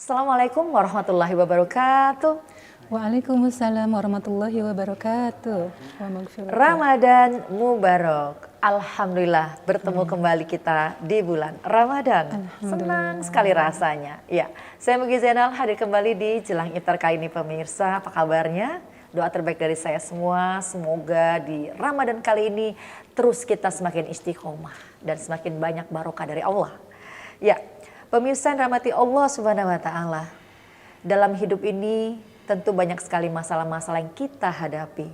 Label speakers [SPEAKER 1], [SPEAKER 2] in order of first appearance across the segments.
[SPEAKER 1] Assalamualaikum warahmatullahi wabarakatuh.
[SPEAKER 2] Waalaikumsalam warahmatullahi wabarakatuh. Wa maghfiratuh.
[SPEAKER 1] Ramadan Mubarak. Alhamdulillah bertemu kembali kita di bulan Ramadan. Senang sekali rasanya. Ya, saya Mugi Zainal hadir kembali di Jelang Iftar kali ini pemirsa. Apa kabarnya? Doa terbaik dari saya semua, semoga di Ramadan kali ini terus kita semakin istiqomah dan semakin banyak barokah dari Allah. Ya, pemirsa yang rahmati Allah Subhanahu wa taala. Dalam hidup ini tentu banyak sekali masalah-masalah yang kita hadapi.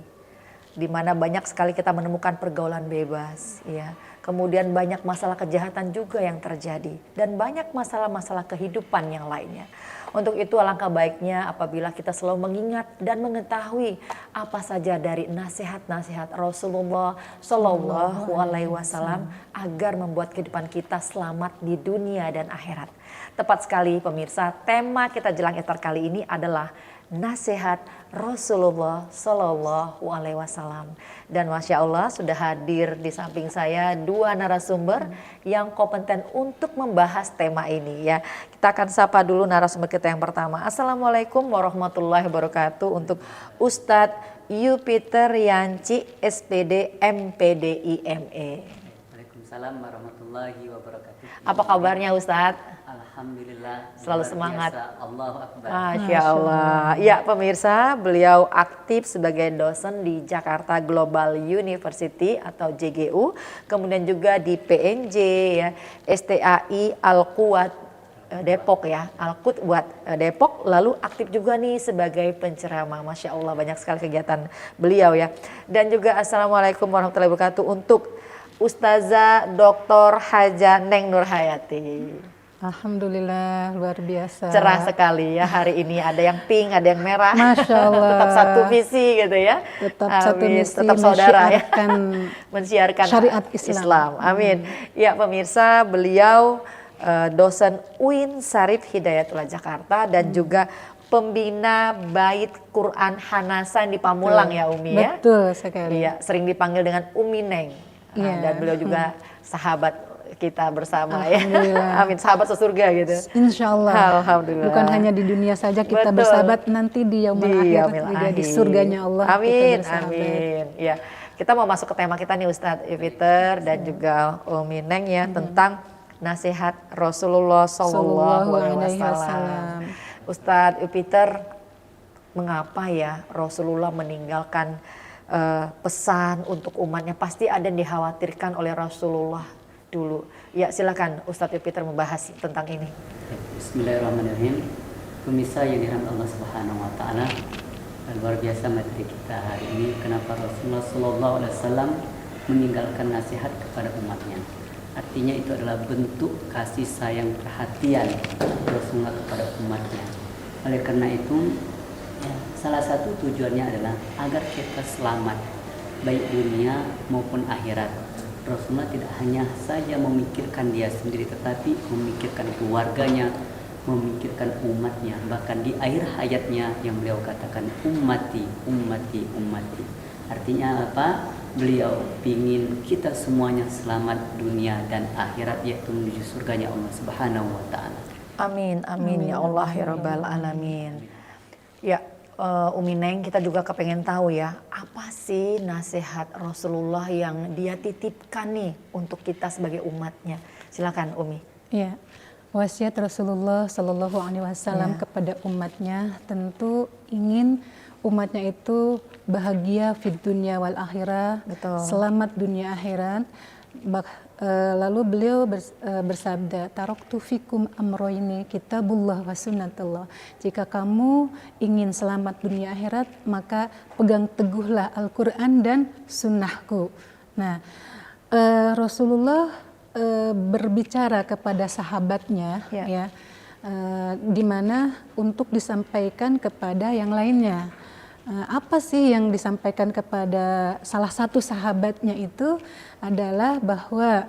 [SPEAKER 1] Di mana banyak sekali kita menemukan pergaulan bebas, ya. Kemudian banyak masalah kejahatan juga yang terjadi dan banyak masalah-masalah kehidupan yang lainnya. Untuk itu alangkah baiknya apabila kita selalu mengingat dan mengetahui apa saja dari nasihat-nasihat Rasulullah Shallallahu Alaihi Wasallam agar membuat kehidupan kita selamat di dunia dan akhirat. Tepat sekali pemirsa, tema kita Jelang Iftar kali ini adalah nasihat Rasulullah Shallallahu Alaihi Wasallam. Dan Masya Allah sudah hadir di samping saya dua narasumber yang kompeten untuk membahas tema ini ya. Kita akan sapa dulu narasumber kita yang pertama. Assalamualaikum warahmatullahi wabarakatuh untuk Ustadz Yupiter Yanci SPD MPD IME.
[SPEAKER 3] Waalaikumsalam warahmatullahi wabarakatuh.
[SPEAKER 1] Apa kabarnya Ustadz?
[SPEAKER 3] Alhamdulillah.
[SPEAKER 1] Selalu semangat.
[SPEAKER 3] Allahu Akbar.
[SPEAKER 1] Masya Allah. Ya pemirsa, beliau aktif sebagai dosen di Jakarta Global University atau JGU. Kemudian juga di PNJ ya, STAI Al-Quwat Depok ya, Al-Quwat Depok. Lalu aktif juga nih sebagai penceramah. Masya Allah banyak sekali kegiatan beliau ya. Dan juga Assalamualaikum warahmatullahi wabarakatuh untuk Ustazah Dr. Haja Neng Nurhayati.
[SPEAKER 2] Alhamdulillah luar biasa.
[SPEAKER 1] Cerah sekali ya hari ini, ada yang pink, ada yang merah.
[SPEAKER 2] Masya Allah.
[SPEAKER 1] Tetap satu visi gitu ya.
[SPEAKER 2] Tetap satu misi,
[SPEAKER 1] tetap saudara ya.
[SPEAKER 2] Mensiarkan syariat Islam.
[SPEAKER 1] Amin. Ya pemirsa, beliau dosen UIN Syarif Hidayatullah Jakarta dan juga pembina Bait Quran Hanasan di Pamulang ya Umi ya.
[SPEAKER 2] Betul sekali.
[SPEAKER 1] Iya, sering dipanggil dengan Umi Neng. Dan beliau juga sahabat kita bersama ya. Amin, sahabat sesurga gitu.
[SPEAKER 2] Insya Allah.
[SPEAKER 1] Alhamdulillah.
[SPEAKER 2] Bukan hanya di dunia saja kita bersahabat, nanti di yaumil akhir juga di surganya Allah.
[SPEAKER 1] Amin,
[SPEAKER 2] kita
[SPEAKER 1] amin. Ya, kita mau masuk ke tema kita nih Ustadz Yupiter dan juga Umi Neng ya tentang nasihat Rasulullah Sallallahu Alaihi Wasallam. Ustadz Yupiter, mengapa ya Rasulullah meninggalkan pesan untuk umatnya? Pasti ada yang dikhawatirkan oleh Rasulullah dulu. Ya silakan Ustadz Yupiter membahas tentang ini.
[SPEAKER 3] Bismillahirrahmanirrahim. Pemirsa yang dirahmati Allah Subhanahu wa taala, luar biasa materi kita hari ini. Kenapa Rasulullah Sallallahu Alaihi Wasallam meninggalkan nasihat kepada umatnya? Artinya itu adalah bentuk kasih sayang perhatian Rasulullah kepada umatnya. Oleh karena itu, salah satu tujuannya adalah agar kita selamat baik dunia maupun akhirat. Rasulullah tidak hanya saja memikirkan dia sendiri, tetapi memikirkan keluarganya, memikirkan umatnya. Bahkan di akhir hayatnya yang beliau katakan ummati, ummati, ummati. Artinya apa? Beliau ingin kita semuanya selamat dunia dan akhirat, yaitu menuju surganya Allah Subhanahu wa taala.
[SPEAKER 1] Amin, amin ya Allah ya Rabbal alamin. Ya Umi Neng, kita juga kepengen tahu ya, apa sih nasihat Rasulullah yang dia titipkan nih untuk kita sebagai umatnya? Silakan Umi.
[SPEAKER 2] Ya, wasiat Rasulullah Shallallahu Alaihi Wasallam kepada umatnya tentu ingin umatnya itu bahagia fid dunya wal akhirah, selamat dunia akhirat. Lalu beliau bersabda, taraktu fikum amroini kitabullah wa sunnatullah. Jika kamu ingin selamat dunia akhirat, maka pegang teguhlah Al-Quran dan sunnahku. Nah, Rasulullah berbicara kepada sahabatnya, di mana untuk disampaikan kepada yang lainnya. Apa sih yang disampaikan kepada salah satu sahabatnya itu adalah bahwa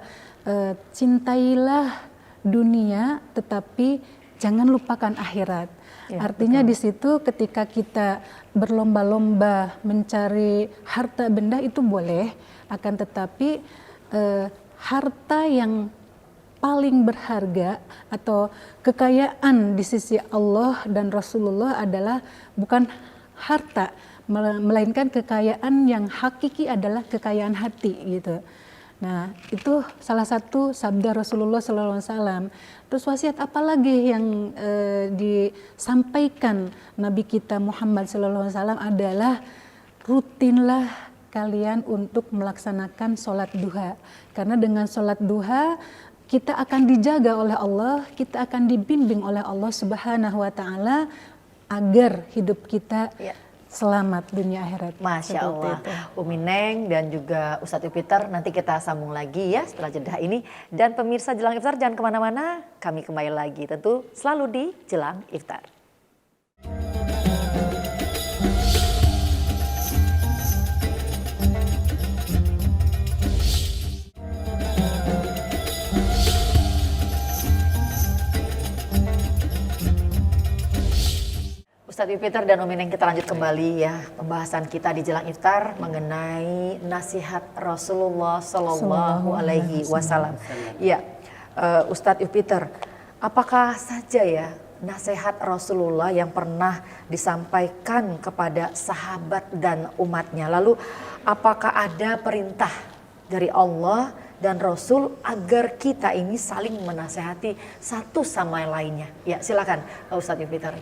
[SPEAKER 2] cintailah dunia tetapi jangan lupakan akhirat. Artinya di situ ketika kita berlomba-lomba mencari harta benda itu boleh, akan tetapi harta yang paling berharga atau kekayaan di sisi Allah dan Rasulullah adalah bukan harta, melainkan kekayaan yang hakiki adalah kekayaan hati gitu. Nah, itu salah satu sabda Rasulullah SAW. Terus wasiat apa lagi yang disampaikan Nabi kita Muhammad SAW adalah rutinlah kalian untuk melaksanakan sholat duha. Karena dengan sholat duha kita akan dijaga oleh Allah, kita akan dibimbing oleh Allah Subhanahu wa Ta'ala agar hidup kita selamat dunia akhirat.
[SPEAKER 1] Masya Allah. Umi Neng dan juga Ustadz Yupiter, nanti kita sambung lagi ya setelah jeda ini. Dan pemirsa Jelang Iftar jangan kemana-mana, kami kembali lagi tentu selalu di Jelang Iftar. Ustadz Yupiter dan Umi Neng, kita lanjut kembali ya pembahasan kita di Jelang Iftar mengenai nasihat Rasulullah Sallallahu Alaihi Wasallam. Ya, Ustadz Yupiter, apakah saja ya nasihat Rasulullah yang pernah disampaikan kepada sahabat dan umatnya? Lalu apakah ada perintah dari Allah dan Rasul agar kita ini saling menasehati satu sama lainnya? Ya, silakan Ustadz Yupiter.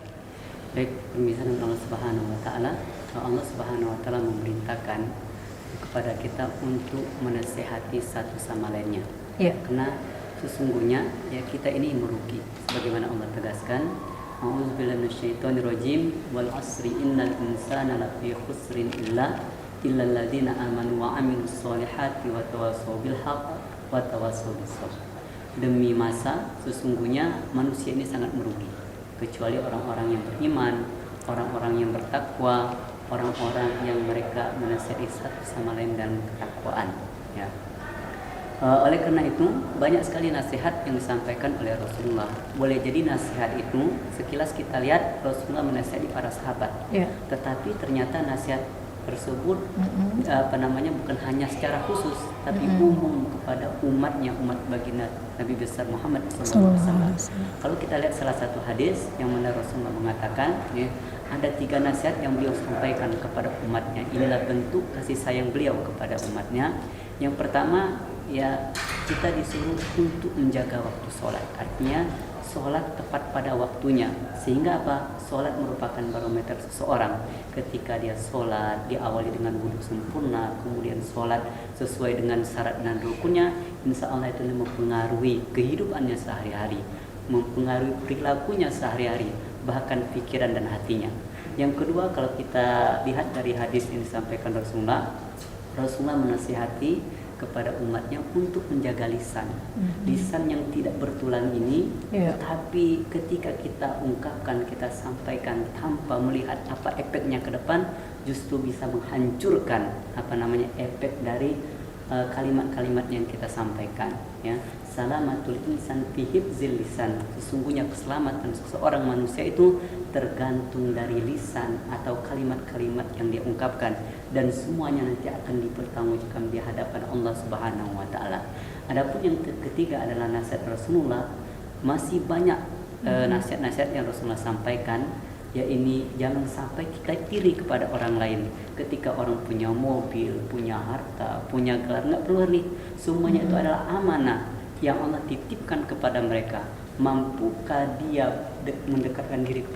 [SPEAKER 3] Baik, permisalan Allah Subhanahu wa Ta'ala. Allah Subhanahu wa Ta'ala memerintahkan kepada kita untuk menasehati satu sama lainnya.
[SPEAKER 1] Ya.
[SPEAKER 3] Karena sesungguhnya ya kita ini merugi. Sebagaimana Allah tegaskan, A'udzubillahi minasyaitonirrajim, wal 'asri innal insana lafi khusrin illa alladziina amanu wa 'amilus sholihati wa tawassaw bil haqq wa tawassaw bis sabr. Demi masa, sesungguhnya manusia ini sangat merugi, kecuali orang-orang yang beriman, orang-orang yang bertakwa, orang-orang yang mereka menasihati satu sama lain dan ketakwaan. Ya. Oleh karena itu banyak sekali nasihat yang disampaikan oleh Rasulullah. Boleh jadi nasihat itu sekilas kita lihat Rasulullah menasihati para sahabat, tetapi ternyata nasihat tersebut bukan hanya secara khusus, tapi umum kepada umatnya, umat baginda Nabi besar Muhammad SAW. Kalau kita lihat salah satu hadis yang mana Rasulullah mengatakan, ya, ada 3 nasihat yang beliau sampaikan kepada umatnya. Inilah bentuk kasih sayang beliau kepada umatnya. Yang pertama, ya kita disuruh untuk menjaga waktu sholat. Artinya sholat tepat pada waktunya. Sehingga apa? Sholat merupakan barometer seseorang. Ketika dia sholat, diawali dengan wudhu sempurna, kemudian sholat sesuai dengan syarat dan rukunnya, insya Allah itu mempengaruhi kehidupannya sehari-hari, mempengaruhi perilakunya sehari-hari, bahkan pikiran dan hatinya. Yang kedua, kalau kita lihat dari hadis yang disampaikan Rasulullah menasihati kepada umatnya untuk menjaga lisan. Lisan yang tidak bertulang ini, tetapi ketika kita ungkapkan, kita sampaikan tanpa melihat apa efeknya ke depan, justru bisa menghancurkan efek dari kalimat-kalimat yang kita sampaikan. Ya, salamatul insan fi hifzil lisan. Sesungguhnya keselamatan seseorang manusia itu tergantung dari lisan atau kalimat-kalimat yang dia ungkapkan, dan semuanya nanti akan dipertanggungjawabkan di hadapan Allah Subhanahu wa Ta'ala. Adapun yang ketiga adalah nasihat Rasulullah. Masih banyak nasihat-nasihat yang Rasulullah sampaikan, ya ini jangan sampai kita iri kepada orang lain. Ketika orang punya mobil, punya harta, punya gelar, nggak perlu iri. Semuanya itu adalah amanah yang Allah titipkan kepada mereka. Mampukah dia mendekatkan diri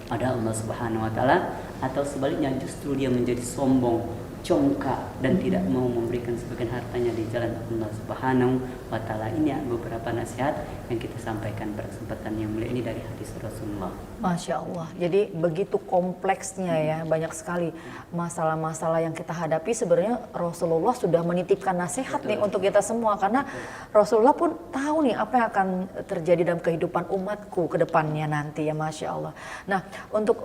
[SPEAKER 3] pada Allah Subhanahu wa Ta'ala, atau sebaliknya justru dia menjadi sombong, congkak, dan tidak mau memberikan sebagian hartanya di jalan Allah Subhanahu wa Ta'ala. Ini beberapa nasihat yang kita sampaikan pada kesempatan yang mulia ini dari hadis Rasulullah.
[SPEAKER 1] Masya Allah, jadi begitu kompleksnya ya, banyak sekali masalah-masalah yang kita hadapi. Sebenarnya Rasulullah sudah menitipkan nasihat nih untuk kita semua, karena Rasulullah pun tahu nih apa yang akan terjadi dalam kehidupan umatku ke depannya nanti ya, Masya Allah. Nah, untuk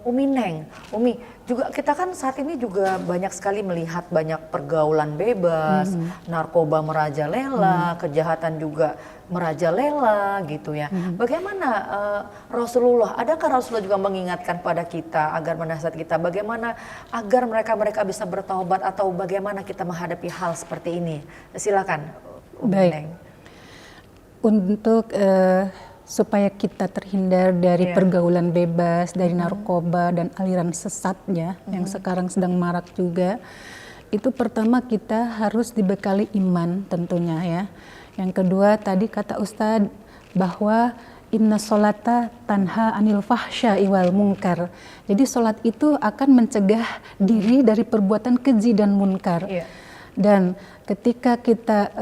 [SPEAKER 1] Umi Neng, Umi juga, kita kan saat ini juga banyak sekali melihat banyak pergaulan bebas, narkoba merajalela, kejahatan juga merajalela gitu ya. Bagaimana Rasulullah, adakah Rasulullah juga mengingatkan pada kita agar menasihat kita bagaimana agar mereka bisa bertaubat, atau bagaimana kita menghadapi hal seperti ini? Silakan Umi Neng.
[SPEAKER 2] untuk supaya kita terhindar dari pergaulan bebas, dari narkoba dan aliran sesatnya yang sekarang sedang marak juga. Itu pertama kita harus dibekali iman tentunya ya. Yang kedua tadi kata Ustadz bahwa inna sholata tanha anil fahsya'i wal munkar. Jadi sholat itu akan mencegah diri dari perbuatan keji dan munkar. Dan ketika kita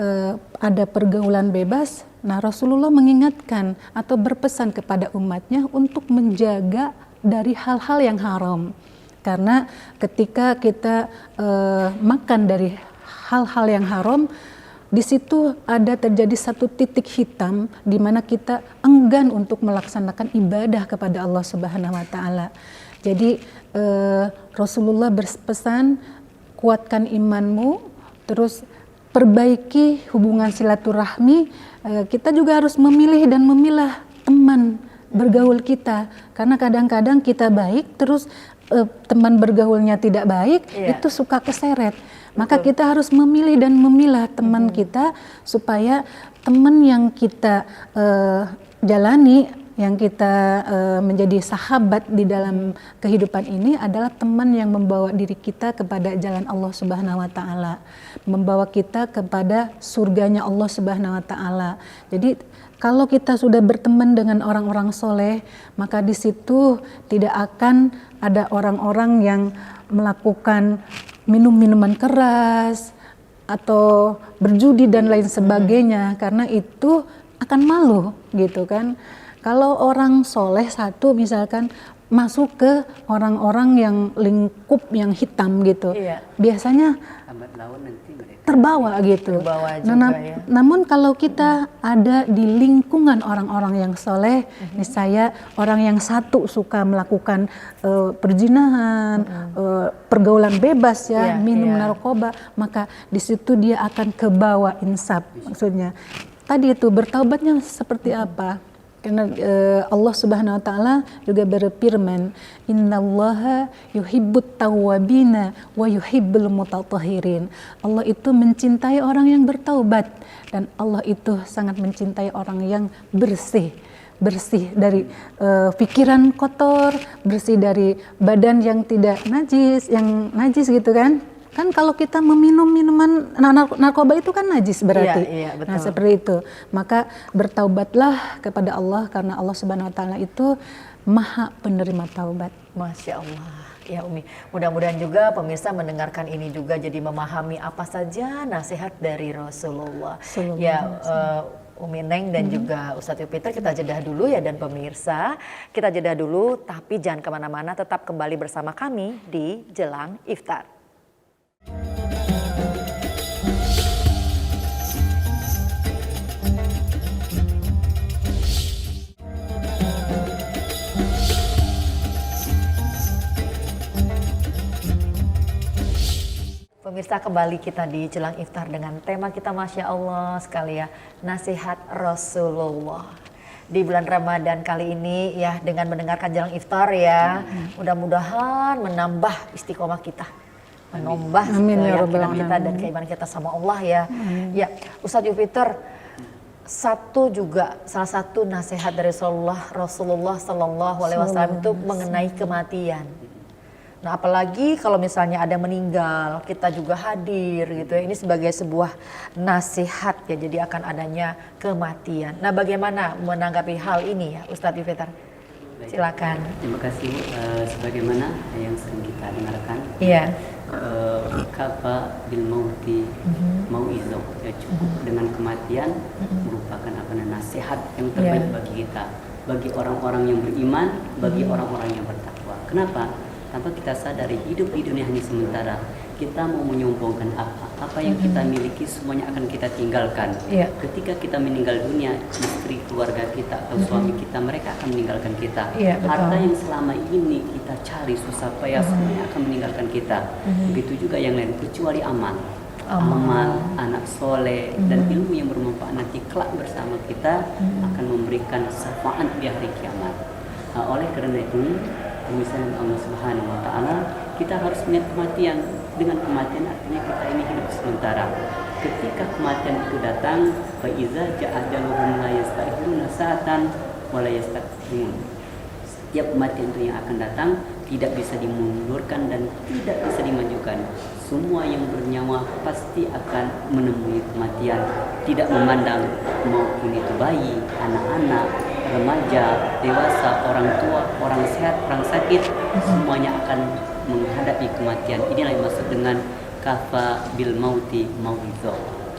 [SPEAKER 2] ada pergaulan bebas, nah Rasulullah mengingatkan atau berpesan kepada umatnya untuk menjaga dari hal-hal yang haram. Karena ketika kita makan dari hal-hal yang haram, di situ ada terjadi satu titik hitam di mana kita enggan untuk melaksanakan ibadah kepada Allah Subhanahu wa taala. Jadi Rasulullah berpesan, kuatkan imanmu, terus perbaiki hubungan silaturahmi. Kita juga harus memilih dan memilah teman bergaul kita, karena kadang-kadang kita baik terus teman bergaulnya tidak baik, itu suka keseret. Maka kita harus memilih dan memilah teman kita supaya teman yang kita jalani, yang kita menjadi sahabat di dalam kehidupan ini adalah teman yang membawa diri kita kepada jalan Allah Subhanahu wa taala, membawa kita kepada surganya Allah Subhanahu wa taala. Jadi kalau kita sudah berteman dengan orang-orang soleh, maka di situ tidak akan ada orang-orang yang melakukan minum-minuman keras atau berjudi dan lain sebagainya, karena itu akan malu gitu kan. Kalau orang soleh satu misalkan masuk ke orang-orang yang lingkup yang hitam gitu, biasanya terbawa gitu. Namun kalau kita ada di lingkungan orang-orang yang soleh, misalnya orang yang satu suka melakukan perzinahan, pergaulan bebas minum narkoba, maka di situ dia akan kebawa insaf. Maksudnya tadi itu bertaubatnya seperti apa? Karena Allah Subhanahu wa taala juga berfirman, innallaha yuhibbut tawwabina wa yuhibbul mutatahhirin. Allah itu mencintai orang yang bertaubat dan Allah itu sangat mencintai orang yang bersih dari pikiran kotor, bersih dari badan yang tidak najis, yang najis gitu kan. Kan kalau kita meminum minuman narkoba itu kan najis berarti.
[SPEAKER 1] Iya, betul.
[SPEAKER 2] Nah seperti itu. Maka bertaubatlah kepada Allah karena Allah Subhanahu wa taala itu Maha penerima taubat.
[SPEAKER 1] Masya Allah. Ya Umi, mudah-mudahan juga pemirsa mendengarkan ini juga jadi memahami apa saja nasihat dari Rasulullah. Umi Neng dan juga Ustadz Yupiter, kita jeda dulu ya, dan pemirsa kita jeda dulu, tapi jangan kemana-mana, tetap kembali bersama kami di Jelang Iftar. Pemirsa, kembali kita di Jelang Iftar dengan tema kita Masya Allah sekali ya, nasihat Rasulullah. Di bulan Ramadan kali ini ya, dengan mendengarkan Jelang Iftar ya, mudah-mudahan menambah istiqomah kita, menambah keyakinan kita dan keimanan kita sama Allah ya. Ya, Ustadz Yupiter, salah satu nasihat dari Rasulullah Sallallahu Alaihi Wasallam itu mengenai kematian. Nah, apalagi kalau misalnya ada meninggal, kita juga hadir gitu ya. Ini sebagai sebuah nasihat ya, jadi akan adanya kematian. Nah, bagaimana menanggapi hal ini ya, Ustadz Yupiter? Silakan.
[SPEAKER 3] Terima kasih. Sebagaimana yang sering kita dengarkan.
[SPEAKER 1] Iya.
[SPEAKER 3] Kafa bil mauti mauizah, ya, cukup dengan kematian merupakan nasihat yang terbaik bagi kita, bagi orang-orang yang beriman, bagi orang-orang yang bertakwa. Kenapa? Tanpa kita sadari hidup di dunia ini sementara. Kita mau menyombongkan apa yang kita miliki semuanya akan kita tinggalkan. Ketika kita meninggal dunia, istri, keluarga kita atau suami kita, mereka akan meninggalkan kita. Harta yang selama ini kita cari susah payah semuanya akan meninggalkan kita. Begitu juga yang lain, kecuali amal, anak soleh dan ilmu yang bermanfaat nanti kelak bersama kita akan memberikan syafaat di hari kiamat. Oleh karena itu, misalnya Allah Subhanahu wa taala, kita harus melihat kematian. Dengan kematian artinya kita ini hidup sementara. ketika kematian itu datang, fa iza ja'a ajaluhum la yastakhiruna sa'atan wa la yastaqdimun. Setiap kematian itu yang akan datang tidak bisa dimundurkan dan tidak bisa dimajukan. Semua yang bernyawa pasti akan menemui kematian, tidak memandang maupun itu bayi, anak-anak, remaja, dewasa, orang tua, orang sehat, orang sakit, semuanya akan menghadapi kematian. Inilah yang maksud dengan kafa bil mauti mauidho.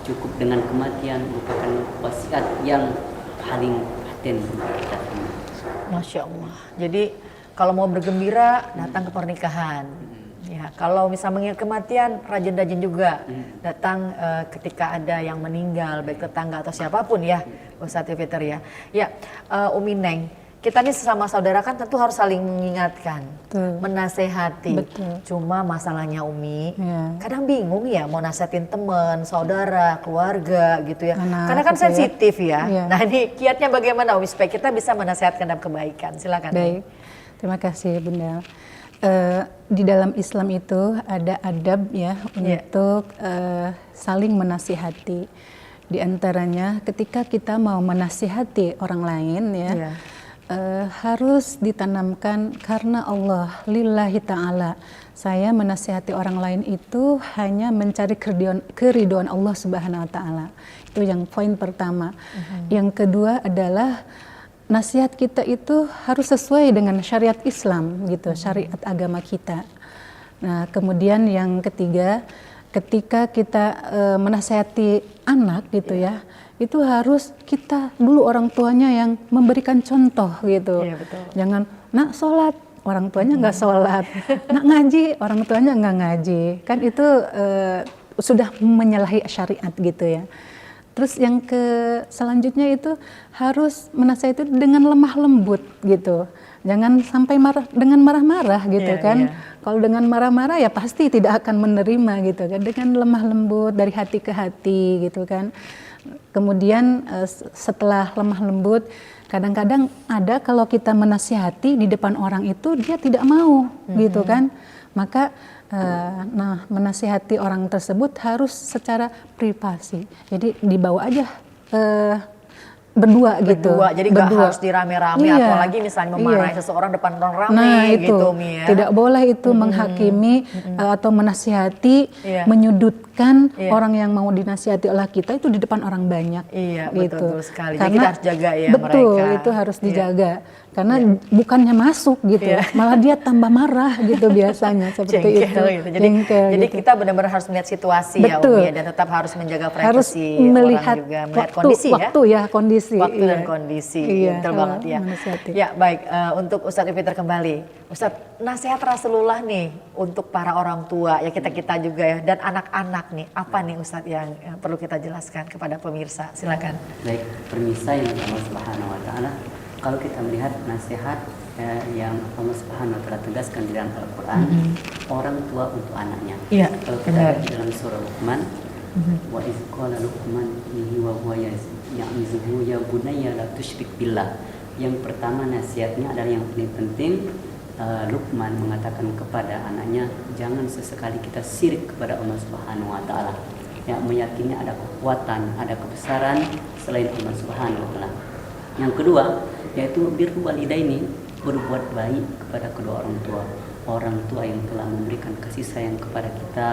[SPEAKER 3] Cukup dengan kematian merupakan wasiat yang paling paten untuk kita semua.
[SPEAKER 1] Masya Allah. Jadi kalau mau bergembira datang ke pernikahan. Ya, kalau misal mengingat kematian, rajin-rajin juga datang ketika ada yang meninggal, baik tetangga atau siapapun ya, Ustadz Fitri ya. Ya, Umi Neng, kita nih sesama saudara kan tentu harus saling mengingatkan, menasehati.
[SPEAKER 2] Betul.
[SPEAKER 1] Cuma masalahnya Umi,
[SPEAKER 2] Ya.
[SPEAKER 1] kadang bingung ya mau nasehatin teman, saudara, keluarga gitu ya.
[SPEAKER 2] Anak
[SPEAKER 1] Karena kan
[SPEAKER 2] gitu ya.
[SPEAKER 1] sensitif ya.
[SPEAKER 2] Iya.
[SPEAKER 1] Nah ini kiatnya bagaimana Umi supaya kita bisa menasehatkan dalam kebaikan? Silakan.
[SPEAKER 2] Baik, terima kasih Bunda. Di dalam Islam itu ada adab ya untuk saling menasihati. Di antaranya ketika kita mau menasihati orang lain ya, harus ditanamkan karena Allah, lillahi ta'ala. Saya menasihati orang lain itu hanya mencari keridhaan Allah Subhanahu wa Ta'ala. Itu yang poin pertama. Yang kedua adalah nasihat kita itu harus sesuai dengan syariat Islam gitu, syariat agama kita. Nah, kemudian yang ketiga, ketika kita menasihati anak gitu ya, itu harus kita dulu orang tuanya yang memberikan contoh gitu.
[SPEAKER 1] Iya, betul.
[SPEAKER 2] Jangan nak sholat, orang tuanya nggak sholat, nak ngaji, orang tuanya nggak ngaji, kan itu sudah menyalahi syariat gitu ya. Terus yang selanjutnya itu harus menasihati itu dengan lemah lembut gitu. Jangan sampai dengan marah-marah gitu kan. Kalau dengan marah-marah ya pasti tidak akan menerima gitu kan. Dengan lemah lembut dari hati ke hati gitu kan. Kemudian setelah lemah lembut, kadang-kadang ada kalau kita menasihati di depan orang itu dia tidak mau gitu kan. Maka menasihati orang tersebut harus secara privasi. Jadi dibawa aja berdua gitu.
[SPEAKER 1] Jadi nggak harus dirame-rame, apalagi misalnya memarahi seseorang depan orang ramai gitu, Mi ya.
[SPEAKER 2] Tidak boleh itu menghakimi atau menasihati, menyudutkan orang yang mau dinasihati oleh kita itu di depan orang banyak.
[SPEAKER 1] Iya,
[SPEAKER 2] gitu.
[SPEAKER 1] betul sekali. Jadi kita harus jaga ya
[SPEAKER 2] betul,
[SPEAKER 1] mereka.
[SPEAKER 2] itu harus dijaga. Karena bukannya masuk gitu, malah dia tambah marah gitu biasanya seperti
[SPEAKER 1] Jengkel
[SPEAKER 2] itu.
[SPEAKER 1] gitu. Jadi kita benar-benar harus melihat situasi ya Umi ya, dan tetap harus menjaga privasi
[SPEAKER 2] melihat
[SPEAKER 1] orang juga, melihat kondisi
[SPEAKER 2] waktu ya, kondisi.
[SPEAKER 1] Waktu dan kondisi, betul banget ya. Ya baik, untuk Ustadz Fitri kembali. Ustadz, nasihat Rasulullah nih untuk para orang tua ya, kita juga ya, dan anak-anak nih, apa nih Ustadz yang perlu kita jelaskan kepada pemirsa? Silakan.
[SPEAKER 3] Baik, permisa yang Allah Subhanahu wa Ta'ala, kalau kita melihat nasihat yang Allah Subhanahu wa Ta'ala tegaskan di dalam Al-Quran, orang tua untuk anaknya.
[SPEAKER 1] Iya,
[SPEAKER 3] kalau kita lihat di dalam surah Luqman, wa iz qala Luqman ibnihi wa huwa ya'izuhu ya bunayya la tusyrik billah. Yang pertama nasihatnya adalah yang paling penting, Luqman mengatakan kepada anaknya, jangan sesekali kita syirik kepada Allah Subhanahu wa Ta'ala. Ya, meyakini ada kekuatan, ada kebesaran selain Allah Subhanahu wa Ta'ala. Yang kedua, yaitu birrul walidaini, berbuat baik kepada kedua orang tua. Orang tua yang telah memberikan kasih sayang kepada kita,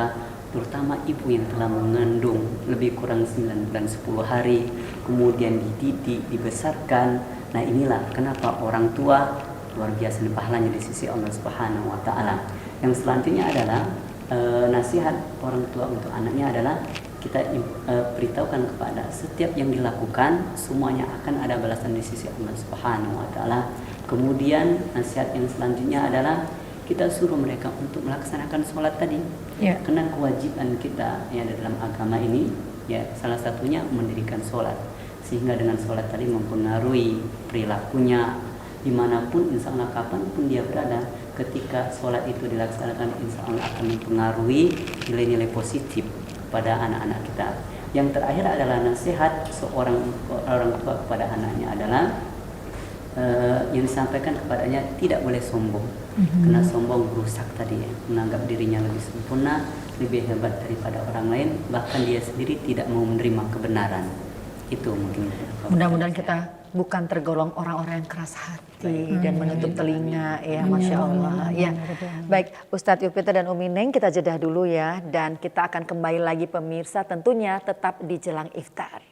[SPEAKER 3] terutama ibu yang telah mengandung lebih kurang 9 bulan 10 hari, kemudian dididik, dibesarkan. Nah, inilah kenapa orang tua luar biasa pahalanya di sisi Allah Subhanahu wa Ta'ala. Yang selanjutnya adalah nasihat orang tua untuk anaknya adalah kita beritahukan kepada setiap yang dilakukan semuanya akan ada balasan di sisi Allah Subhanahu wa Ta'ala. Kemudian nasihat yang selanjutnya adalah kita suruh mereka untuk melaksanakan sholat tadi. Karena kewajiban kita ya dalam agama ini ya salah satunya mendirikan sholat, sehingga dengan sholat tadi mempengaruhi perilakunya dimanapun, insya Allah kapanpun dia berada. Ketika sholat itu dilaksanakan, insya Allah akan mempengaruhi nilai-nilai positif pada anak-anak kita. Yang terakhir adalah nasihat seorang orang tua kepada anaknya adalah yang disampaikan kepadanya tidak boleh sombong. Karena sombong merusak tadi ya, menganggap dirinya lebih sempurna, lebih hebat daripada orang lain, bahkan dia sendiri tidak mau menerima kebenaran. Itu mungkin.
[SPEAKER 1] Mudah-mudahan kita bukan tergolong orang-orang yang keras hati dan menutup telinga ya, Masya Allah ya. Baik, Ustadz Yupiter dan Umi Neng, kita jeda dulu ya, dan kita akan kembali lagi pemirsa, tentunya tetap di Jelang Iftar.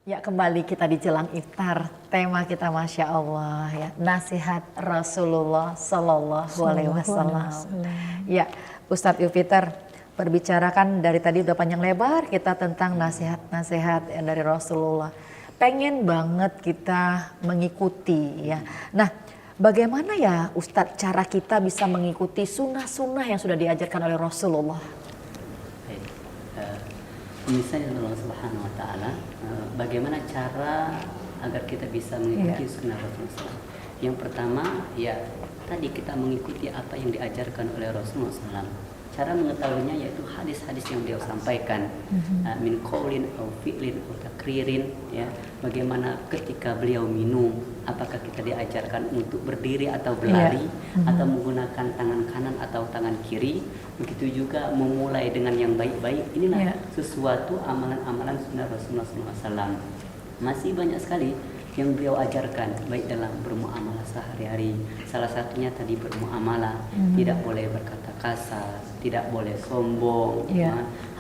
[SPEAKER 1] Ya, kembali kita di Jelang Iftar. Tema kita Masya Allah ya, nasihat Rasulullah Sallallahu Alaihi Wasallam. Ya, Ustadz Yupiter berbicarakan dari tadi udah panjang lebar kita tentang nasihat-nasihat dari Rasulullah. Pengen banget kita mengikuti ya. Nah, bagaimana ya Ustadz cara kita bisa mengikuti sunnah-sunnah yang sudah diajarkan oleh Rasulullah?
[SPEAKER 3] Misalnya Allah Subhanahu Wa Taala, bagaimana cara agar kita bisa mengikuti sunnah Rasulullah? Yang pertama ya tadi kita mengikuti apa yang diajarkan oleh Rasulullah SAW. Cara mengetahuinya yaitu hadis-hadis yang beliau sampaikan, min qaulin atau fi'lin atau takririn ya. Bagaimana ketika beliau minum, apakah kita diajarkan untuk berdiri atau berlari atau menggunakan tangan kanan atau tangan kiri. Begitu juga memulai dengan yang baik-baik. Inilah sesuatu amalan-amalan sunnah Rasulullah SAW. Masih banyak sekali yang beliau ajarkan, baik dalam bermuamalah sehari-hari. Salah satunya tadi bermuamalah, tidak boleh berkata kasar, tidak boleh sombong,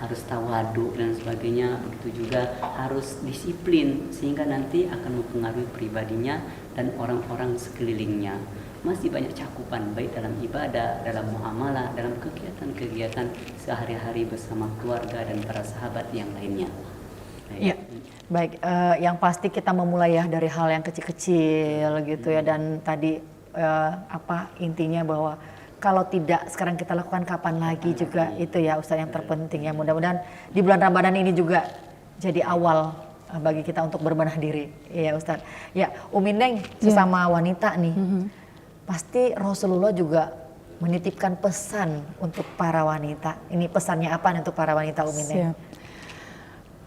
[SPEAKER 3] harus tawadu dan sebagainya. Begitu juga harus disiplin, sehingga nanti akan mempengaruhi pribadinya dan orang-orang sekelilingnya. Masih banyak cakupan baik dalam ibadah, dalam muamalah, dalam kegiatan-kegiatan sehari-hari bersama keluarga dan para sahabat yang lainnya.
[SPEAKER 1] Ya, baik. Yang pasti kita memulai ya dari hal yang kecil-kecil gitu ya, dan tadi intinya bahwa kalau tidak sekarang kita lakukan kapan lagi juga itu ya Ustaz yang terpenting ya. Mudah-mudahan di bulan Ramadan ini juga jadi awal bagi kita untuk berbenah diri ya Ustaz. Ya, Umi Neng sesama wanita nih. Pasti Rasulullah juga menitipkan pesan untuk para wanita. Ini pesannya apa untuk para wanita, Umi Neng?
[SPEAKER 2] Siap.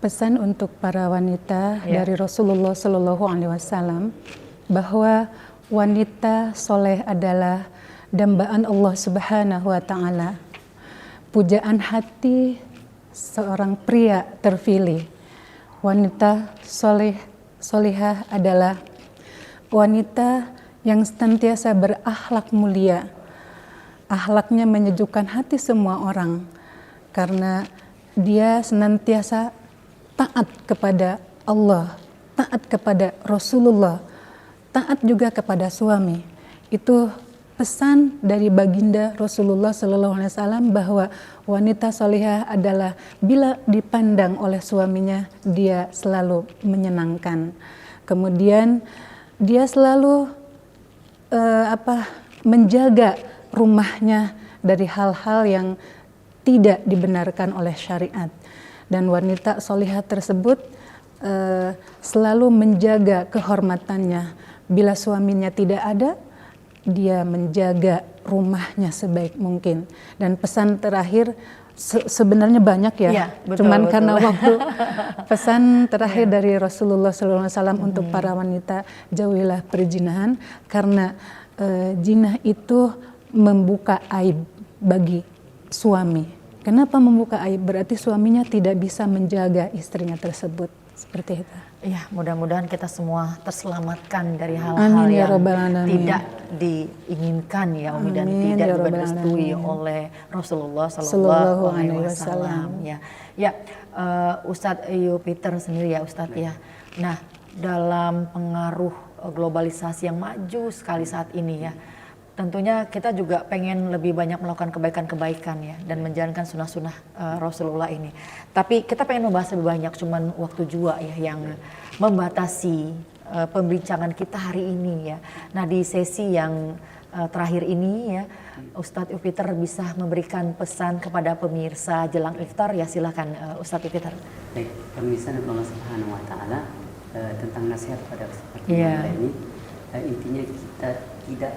[SPEAKER 2] Pesan untuk para wanita dari Rasulullah Shallallahu Alaihi Wasallam bahwa wanita soleh adalah dambaan Allah Subhanahu Wa Taala, pujaan hati seorang pria terpilih. Wanita solehah adalah wanita yang senantiasa berakhlak mulia. Akhlaknya menyejukkan hati semua orang karena dia senantiasa taat kepada Allah, taat kepada Rasulullah, taat juga kepada suami. Itu pesan dari baginda Rasulullah Sallallahu Alaihi Wasallam bahwa wanita solihah adalah bila dipandang oleh suaminya dia selalu menyenangkan. Kemudian dia selalu menjaga rumahnya dari hal-hal yang tidak dibenarkan oleh syariat. Dan wanita solihah tersebut selalu menjaga kehormatannya. Bila suaminya tidak ada, dia menjaga rumahnya sebaik mungkin. Dan pesan terakhir sebenarnya banyak ya, cuman karena waktu. Pesan terakhir dari Rasulullah SAW untuk para wanita, jauhilah perzinahan karena zina itu membuka aib bagi suami. Kenapa membuka aib? Berarti suaminya tidak bisa menjaga istrinya tersebut. Seperti itu.
[SPEAKER 1] Ya, mudah-mudahan kita semua terselamatkan dari hal-hal yang tidak diinginkan ya Umi, dan tidak direstui oleh Rasulullah Sallallahu Alaihi Wasallam. Ya, Ustadz Yupiter sendiri ya Ustadz ya. Nah, dalam pengaruh globalisasi yang maju sekali saat ini ya, tentunya kita juga pengen lebih banyak melakukan kebaikan-kebaikan ya dan menjalankan sunnah-sunnah Rasulullah ini. Tapi kita pengen membahas lebih banyak, cuman waktu juga ya yang membatasi pembincangan kita hari ini ya. Nah, di sesi yang terakhir ini ya, Ustadz Yupiter bisa memberikan pesan kepada pemirsa jelang iftar ya, silakan Ustadz Yupiter.
[SPEAKER 3] Baik, pemirsa Allah Subhanahu Wa Taala, tentang nasihat pada kesempatan ini. intinya kita tidak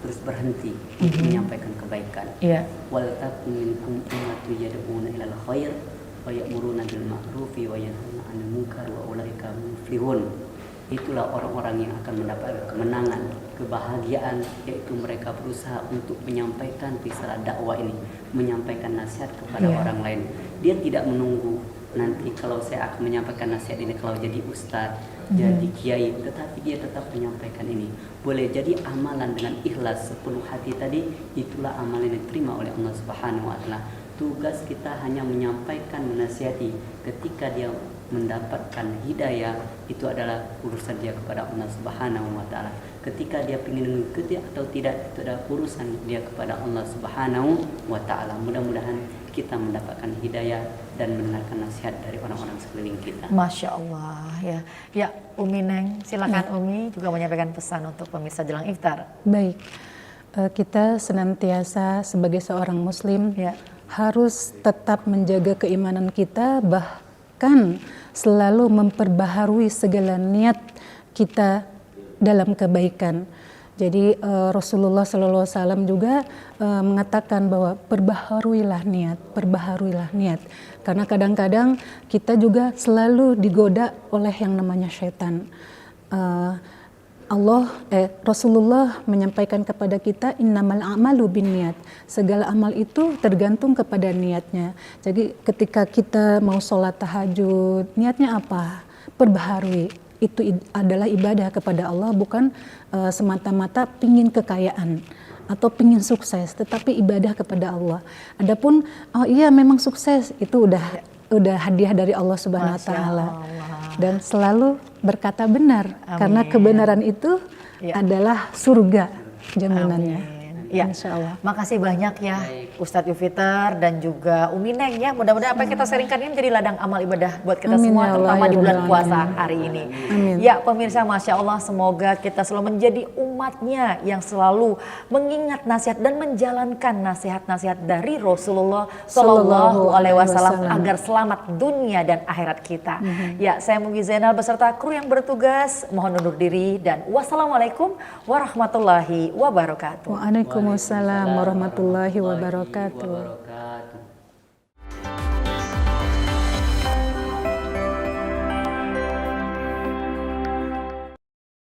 [SPEAKER 3] terus berhenti untuk menyampaikan kebaikan.
[SPEAKER 1] Iya.
[SPEAKER 3] Wal takum minkum ummatun yad'una ilal khair wa ya'muruna bil ma'rufi wa yanhauna 'anil munkar wa ulaika muflihun. Itulah orang-orang yang akan mendapatkan kemenangan, kebahagiaan, yaitu mereka berusaha untuk menyampaikan risalah dakwah ini, menyampaikan nasihat kepada orang lain. Dia tidak menunggu nanti kalau saya akan menyampaikan nasihat ini kalau jadi ustadz, jadi kiai, tetapi dia tetap menyampaikan ini. Boleh jadi amalan dengan ikhlas sepenuh hati tadi, itulah amalan yang diterima oleh Allah Subhanahu wa taala. Tugas kita hanya menyampaikan, menasihati. Ketika dia mendapatkan hidayah, itu adalah urusan dia kepada Allah Subhanahu wa taala. Ketika dia ingin mengikuti atau tidak, itu adalah urusan dia kepada Allah Subhanahu wa taala. Mudah-mudahan kita mendapatkan hidayah dan mendengarkan nasihat dari orang-orang sekeliling kita.
[SPEAKER 1] Masya Allah ya. Ya, Umi Neng, silakan Umi juga menyampaikan pesan untuk pemirsa jelang iftar.
[SPEAKER 2] Baik, kita senantiasa sebagai seorang muslim harus tetap menjaga keimanan kita, bahkan selalu memperbaharui segala niat kita dalam kebaikan. Jadi Rasulullah SAW juga mengatakan bahwa perbaharuilah niat. Karena kadang-kadang kita juga selalu digoda oleh yang namanya syaitan. Rasulullah menyampaikan kepada kita innamal a'malu binniyat. Segala amal itu tergantung kepada niatnya. Jadi ketika kita mau sholat tahajud, niatnya apa? Perbaharui. Itu adalah ibadah kepada Allah, bukan semata-mata pingin kekayaan atau pingin sukses, tetapi ibadah kepada Allah. Adapun iya memang sukses itu udah hadiah dari Allah Subhanahu wa taala. Dan selalu berkata benar. Amin. Karena kebenaran itu adalah surga jaminannya.
[SPEAKER 1] Ya,
[SPEAKER 2] Insya Allah.
[SPEAKER 1] Makasih banyak ya Ustadz Yufiter dan juga Umi Neng ya. Mudah-mudahan apa yang kita sharingkan ini menjadi ladang amal ibadah buat kita semua, terutama di bulan puasa hari ini.
[SPEAKER 2] Amin.
[SPEAKER 1] Ya pemirsa, Masya Allah, semoga kita selalu menjadi umatnya yang selalu mengingat nasihat dan menjalankan nasihat-nasihat dari Rasulullah Sallallahu Alaihi Wasallam agar selamat dunia dan akhirat kita. Ya, saya Mugi Zainal beserta kru yang bertugas mohon undur diri dan wassalamualaikum warahmatullahi wabarakatuh.
[SPEAKER 2] Waalaikumsalam warahmatullahi wabarakatuh.